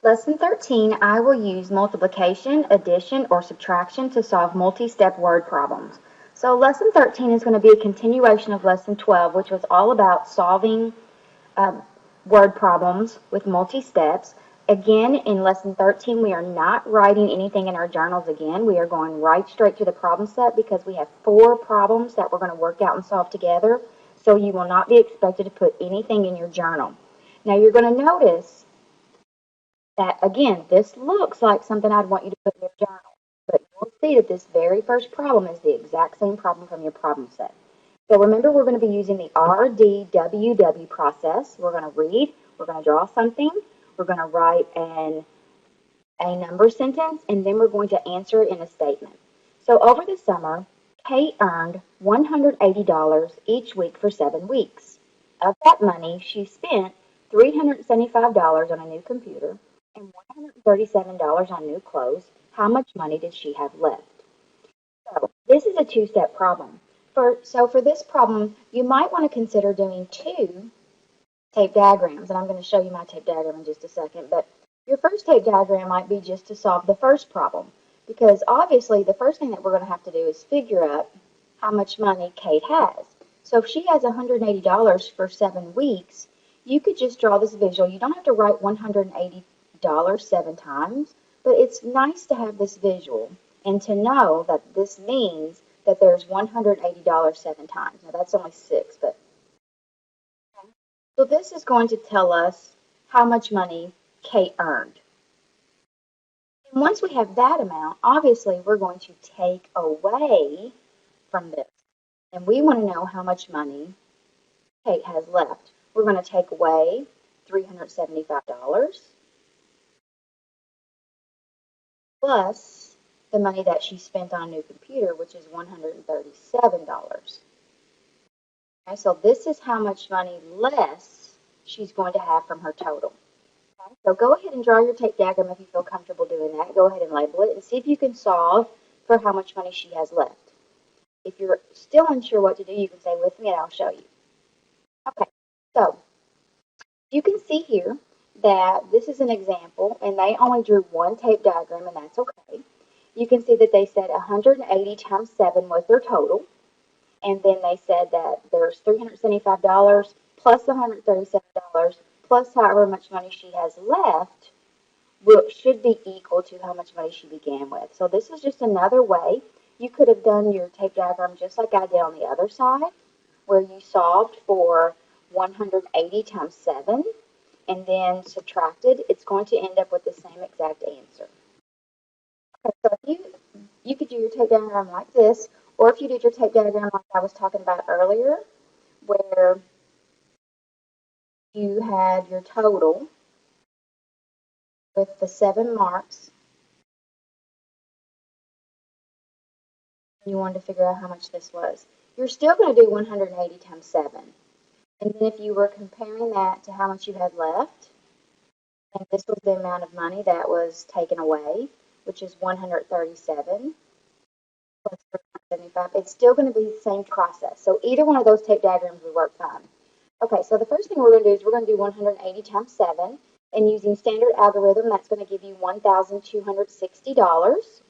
Lesson 13, I will use multiplication, addition, or subtraction to solve multi-step word problems. So lesson 13 is going to be a continuation of lesson 12, which was all about solving word problems with multi-steps. Again, in lesson 13, we are not writing anything in our journals again. We are going right straight to the problem set because we have 4 problems that we're going to work out and solve together. So you will not be expected to put anything in your journal. Now you're going to notice that, again, this looks like something I'd want you to put in your journal, but you'll see that this very first problem is the exact same problem from your problem set. So remember, we're going to be using the RDWW process. We're going to read, we're going to draw something, we're going to write a number sentence, and then we're going to answer it in a statement. So over the summer, Kate earned $180 each week for 7 weeks. Of that money, she spent $375 on a new computer and $137 on new clothes. How much money did she have left? So this is a 2-step problem. For this problem, you might want to consider doing 2 tape diagrams, and I'm going to show you my tape diagram in just a second, but your first tape diagram might be just to solve the first problem, because obviously the first thing that we're going to have to do is figure out how much money Kate has. So if she has $180 for 7 weeks, you could just draw this visual. You don't have to write $180 7 times, but it's nice to have this visual and to know that this means that there's $180 7 times. Now that's only 6, but so this is going to tell us how much money Kate earned. And once we have that amount, obviously we're going to take away from this. And we want to know how much money Kate has left. We're going to take away $375 plus the money that she spent on a new computer, which is $137. Okay, so this is how much money less she's going to have from her total. Okay, so go ahead and draw your tape diagram if you feel comfortable doing that. Go ahead and label it and see if you can solve for how much money she has left. If you're still unsure what to do, you can stay with me and I'll show you. Okay, so you can see here that this is an example and they only drew 1 tape diagram, and that's okay. You can see that they said 180 times 7 was their total. And then they said that there's $375 plus $137 plus however much money she has left should be equal to how much money she began with. So this is just another way. You could have done your tape diagram just like I did on the other side, where you solved for 180 times 7 and then subtracted. It's going to end up with the same exact answer. Okay, so if you could do your tape diagram like this, or if you did your tape diagram like I was talking about earlier, where you had your total with the 7 marks, and you wanted to figure out how much this was. You're still going to do 180 times 7. And then if you were comparing that to how much you had left, and this was the amount of money that was taken away, which is 137 plus 375, it's still going to be the same process. So either one of those tape diagrams would work fine. Okay, so the first thing we're going to do is we're going to do 180 times 7, and using standard algorithm, that's going to give you $1,260.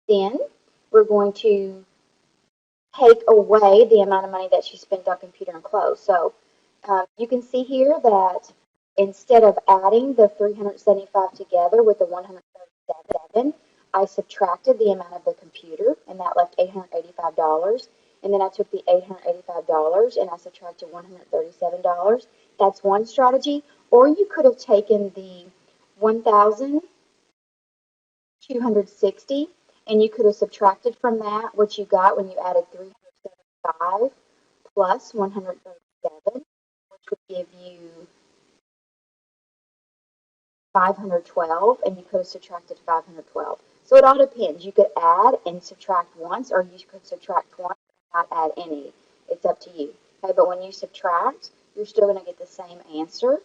Then we're going to take away the amount of money that she spent on computer and clothes. So you can see here that instead of adding the 375 together with the 137, I subtracted the amount of the computer, and that left $885. And then I took the $885 and I subtracted $137. That's one strategy. Or you could have taken the 1,260 and you could have subtracted from that what you got when you added 375 plus 137, which would give you 512, and you could have subtracted 512. So it all depends. You could add and subtract once, or you could subtract twice and not add any. It's up to you. Okay, but when you subtract, you're still going to get the same answer.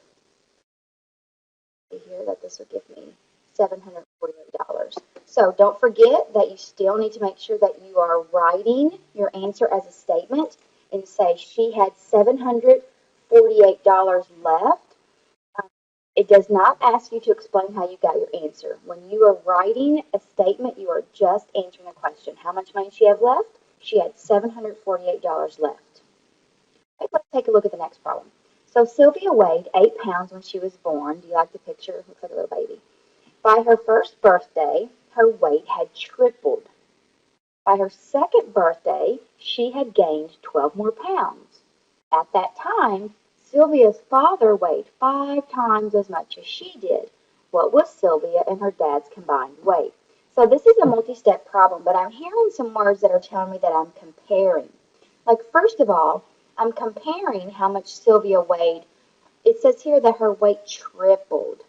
Here that this would give me $748. So don't forget that you still need to make sure that you are writing your answer as a statement and say she had $748 left It does not ask you to explain how you got your answer. When you are writing a statement, you are just answering a question. How much money she have left? She had $748 left. Okay, let's take a look at the next problem. So Sylvia weighed 8 pounds when she was born. Do you like the picture? Looks like a little baby. By her first birthday, her weight had tripled. By her second birthday, she had gained 12 more pounds. At that time, Sylvia's father weighed 5 times as much as she did. What was Sylvia and her dad's combined weight? So this is a multi-step problem, but I'm hearing some words that are telling me that I'm comparing. Like, first of all, I'm comparing how much Sylvia weighed. It says here that her weight tripled,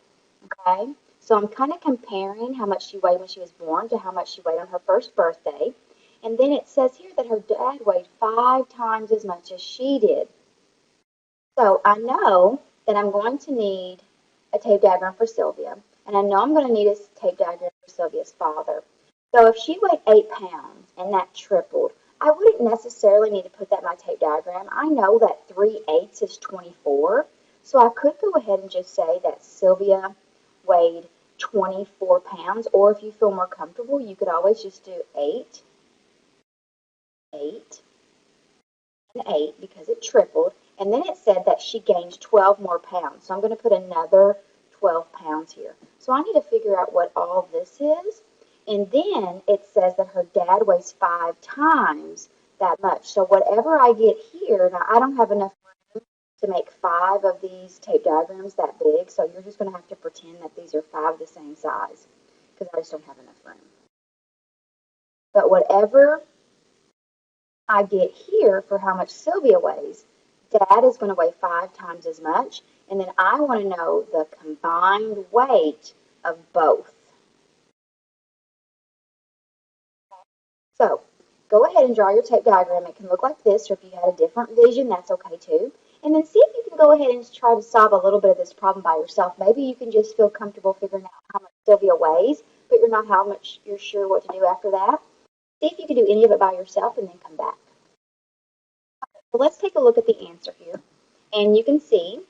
okay? So I'm kind of comparing how much she weighed when she was born to how much she weighed on her first birthday. And then it says here that her dad weighed 5 times as much as she did. So I know that I'm going to need a tape diagram for Sylvia, and I know I'm going to need a tape diagram for Sylvia's father. So if she weighed 8 pounds and that tripled, I wouldn't necessarily need to put that in my tape diagram. I know that 3/8 is 24, so I could go ahead and just say that Sylvia weighed 24 pounds, or if you feel more comfortable, you could always just do 8, 8, and 8 because it tripled. And then it said that she gained 12 more pounds. So I'm going to put another 12 pounds here. So I need to figure out what all this is. And then it says that her dad weighs 5 times that much. So whatever I get here, now I don't have enough room to make 5 of these tape diagrams that big. So you're just going to have to pretend that these are 5 the same size because I just don't have enough room. But whatever I get here for how much Sylvia weighs, Dad is going to weigh 5 times as much, and then I want to know the combined weight of both. So go ahead and draw your tape diagram. It can look like this, or if you had a different vision, that's okay too. And then see if you can go ahead and try to solve a little bit of this problem by yourself. Maybe you can just feel comfortable figuring out how much Sylvia weighs, but you're not how much you're sure what to do after that. See if you can do any of it by yourself and then come back. So let's take a look at the answer here. And you can see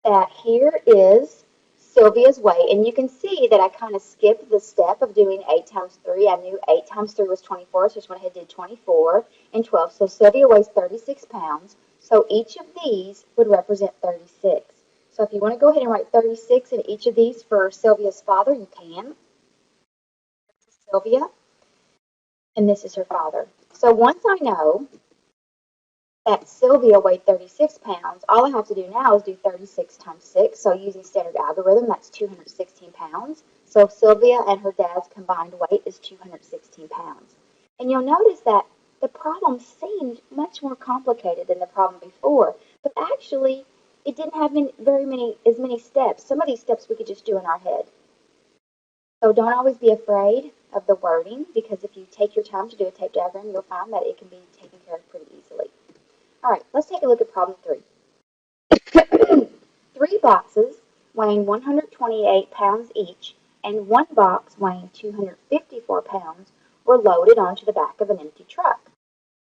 that here is Sylvia's weight, and you can see that I kind of skipped the step of doing 8 times 3. I knew 8 times 3 was 24, so I just went ahead and did 24 and 12. So Sylvia weighs 36 pounds, so each of these would represent 36. So if you want to go ahead and write 36 in each of these for Sylvia's father, you can. This is Sylvia, and this is her father. So once I know that Sylvia weighed 36 pounds, all I have to do now is do 36 times 6. So using standard algorithm, that's 216 pounds. So Sylvia and her dad's combined weight is 216 pounds. And you'll notice that the problem seemed much more complicated than the problem before, but actually it didn't have as many steps. Some of these steps we could just do in our head. So don't always be afraid of the wording, because if you take your time to do a tape diagram, you'll find that it can be taken care of pretty easily. All right, let's take a look at problem 3. 3 boxes weighing 128 pounds each and 1 box weighing 254 pounds were loaded onto the back of an empty truck.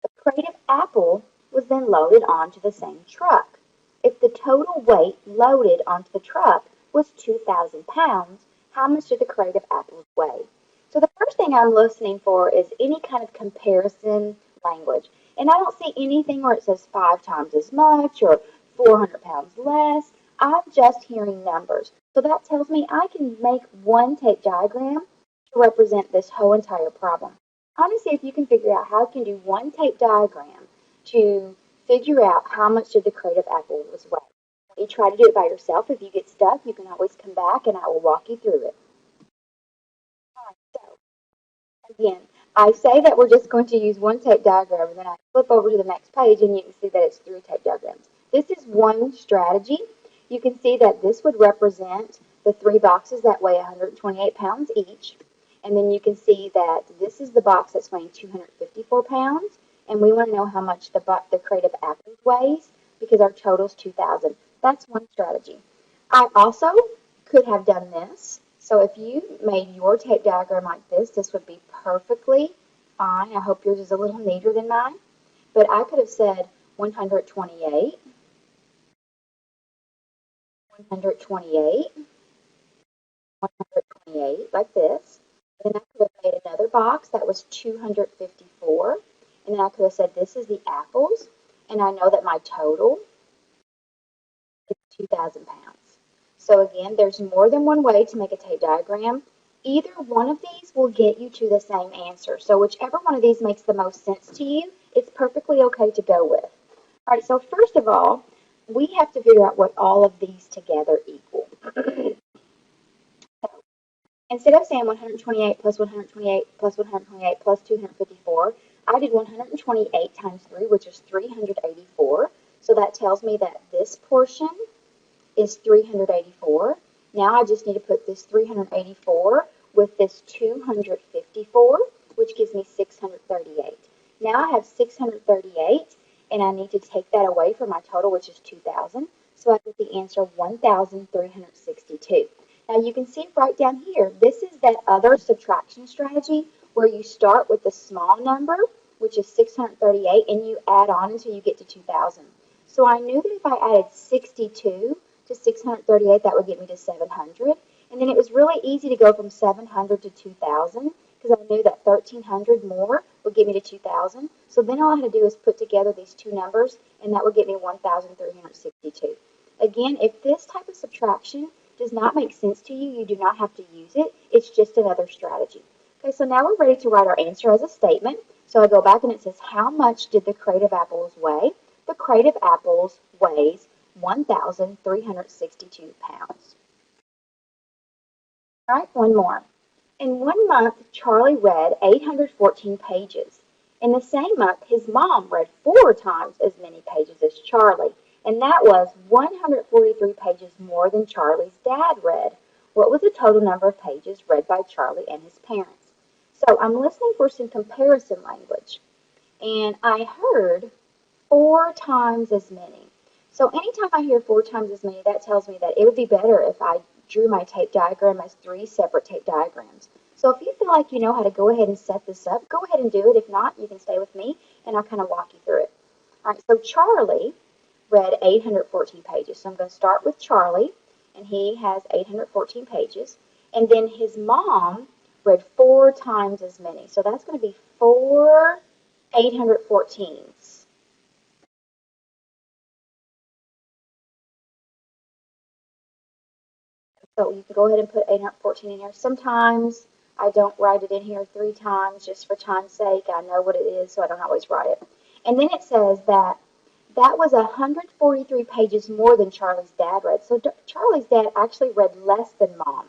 The crate of apple was then loaded onto the same truck. If the total weight loaded onto the truck was 2,000 pounds, how much did the crate of apples weigh? So the first thing I'm listening for is any kind of comparison language. And I don't see anything where it says 5 times as much or 400 pounds less. I'm just hearing numbers. So that tells me I can make one tape diagram to represent this whole entire problem. I want to see if you can figure out how you can do one tape diagram to figure out how much did the crate of apples weigh. When you try to do it by yourself, if you get stuck, you can always come back and I will walk you through it. All right, so again, I say that we're just going to use one tape diagram, and then I flip over to the next page and you can see that it's 3 tape diagrams. This is one strategy. You can see that this would represent the 3 boxes that weigh 128 pounds each. And then you can see that this is the box that's weighing 254 pounds. And we want to know how much the crate of apples weighs because our total is 2,000. That's one strategy. I also could have done this. So if you made your tape diagram like this would be perfectly fine. I hope yours is a little neater than mine. But I could have said 128, 128, 128, like this. And then I could have made another box that was 254. And then I could have said, this is the apples. And I know that my total is 2,000 pounds. So again, there's more than one way to make a tape diagram. Either one of these will get you to the same answer. So whichever one of these makes the most sense to you, it's perfectly okay to go with. All right, so first of all, we have to figure out what all of these together equal. So instead of saying 128 plus 128 plus 128 plus 254, I did 128 times 3, which is 384. So that tells me that this portion is 384. Now I just need to put this 384 with this 254, which gives me 638. Now I have 638, and I need to take that away from my total, which is 2,000. So I get the answer 1,362. Now you can see right down here, this is that other subtraction strategy where you start with the small number, which is 638, and you add on until you get to 2,000. So I knew that if I added 62 to 638, that would get me to 700. And then it was really easy to go from 700 to 2,000 because I knew that 1,300 more would get me to 2,000. So then all I had to do is put together these two numbers, and that would get me 1,362. Again, if this type of subtraction does not make sense to you, you do not have to use it. It's just another strategy. Okay, so now we're ready to write our answer as a statement. So I go back and it says, how much did the crate of apples weigh? The crate of apples weighs 1,362 pounds. All right, one more. In 1 month, Charlie read 814 pages. In the same month, his mom read 4 times as many pages as Charlie, and that was 143 pages more than Charlie's dad read. What was the total number of pages read by Charlie and his parents? So I'm listening for some comparison language, and I heard 4 times as many. So anytime I hear 4 times as many, that tells me that it would be better if I drew my tape diagram as 3 separate tape diagrams. So if you feel like you know how to go ahead and set this up, go ahead and do it. If not, you can stay with me and I'll kind of walk you through it. All right, so Charlie read 814 pages. So I'm going to start with Charlie, and he has 814 pages. And then his mom read 4 times as many. So that's going to be 4 814s. So you can go ahead and put 814 in here. Sometimes I don't write it in here 3 times just for time's sake. I know what it is, so I don't always write it. And then it says that that was 143 pages more than Charlie's dad read. So Charlie's dad actually read less than Mom.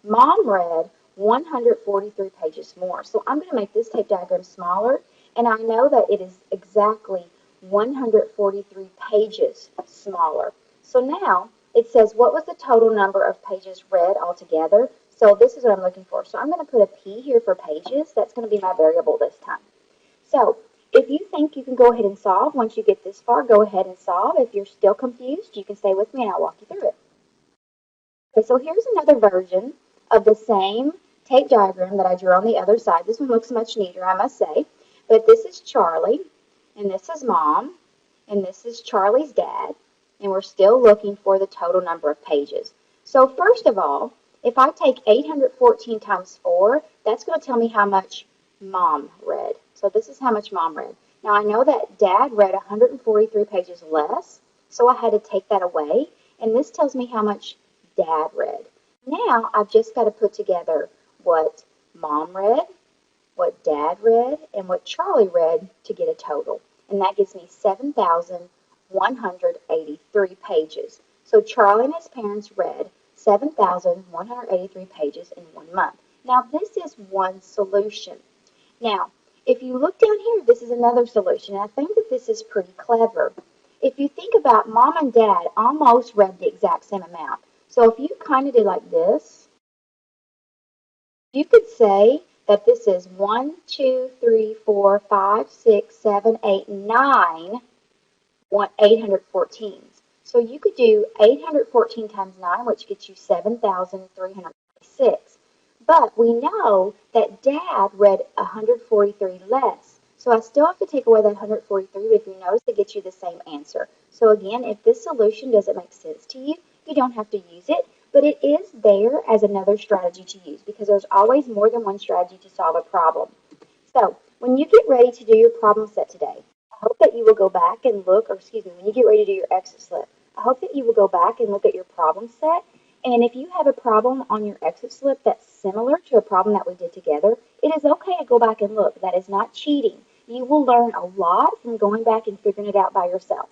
Mom read 143 pages more. So I'm going to make this tape diagram smaller, and I know that it is exactly 143 pages smaller. So now it says, what was the total number of pages read altogether? So this is what I'm looking for. So I'm going to put a P here for pages. That's going to be my variable this time. So if you think you can go ahead and solve, once you get this far, go ahead and solve. If you're still confused, you can stay with me and I'll walk you through it. Okay, so here's another version of the same tape diagram that I drew on the other side. This one looks much neater, I must say. But this is Charlie, and this is Mom, and this is Charlie's dad, and we're still looking for the total number of pages. So first of all, if I take 814 times 4, that's going to tell me how much Mom read. So this is how much Mom read. Now I know that Dad read 143 pages less, so I had to take that away, and this tells me how much Dad read. Now I've just got to put together what Mom read, what Dad read, and what Charlie read to get a total. And that gives me 7,183 pages. So Charlie and his parents read 7,183 pages in 1 month. Now this is one solution. Now, if you look down here, this is another solution. And I think that this is pretty clever. If you think about Mom and Dad almost read the exact same amount. So if you kind of did like this, you could say that this is 1, 2, 3, 4, 5, 6, 7, 8, 9, 814s. So you could do 814 times 9, which gets you 7,346. But we know that Dad read 143 less. So I still have to take away that 143, but if you notice, it gets you the same answer. So again, if this solution doesn't make sense to you, You don't have to use it, but it is there as another strategy to use because there's always more than one strategy to solve a problem. So, when you get ready to do your problem set today, I hope that you will go back and look, or excuse me, when you get ready to do your exit slip, I hope that you will go back and look at your problem set. And if you have a problem on your exit slip that's similar to a problem that we did together, it is okay to go back and look. That is not cheating. You will learn a lot from going back and figuring it out by yourself.